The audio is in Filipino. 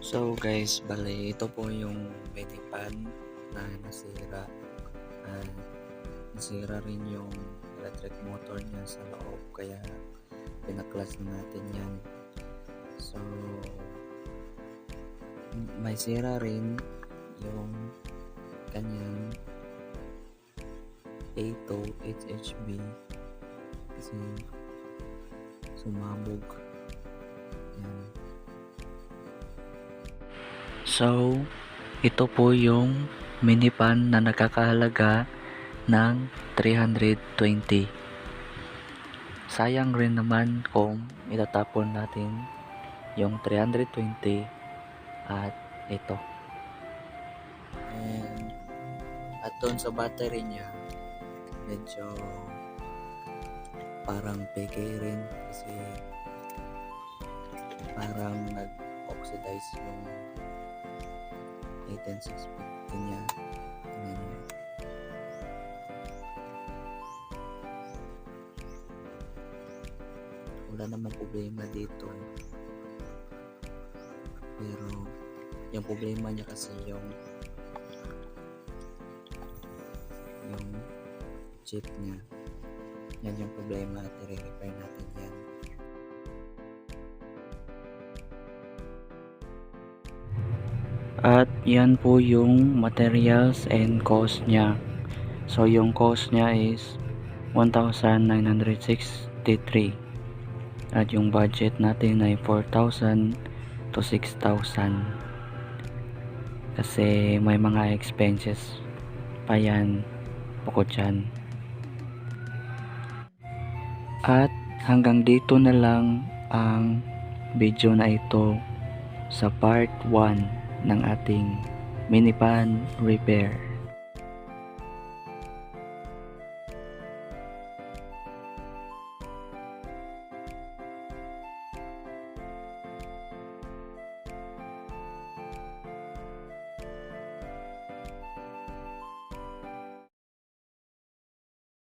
So guys, bale ito po yung mini pan na nasira. Nasira rin yung electric motor niya sa loob, kaya pinaklas na natin yan. So may sira rin yung kanyang A2 HHB kasi sumabog yan. So ito po yung mini pan na nakakahalaga ng 320. Sayang rin naman kung itatapon natin yung 320 at ito. At doon sa battery niya, medyo parang peke rin kasi parang nag-oxidize yung A10650 niya. Wala namang problema dito, pero yung problema niya kasi yung chip niya. Yan yung problema at i-repair natin yan. At yan po yung materials and cost niya. So yung cost niya is 1,963 at yung budget natin ay 4,000 to 6,000 kasi may mga expenses pa yan bukod dyan. At hanggang dito na lang ang video na ito sa part 1 ng ating mini pan repair.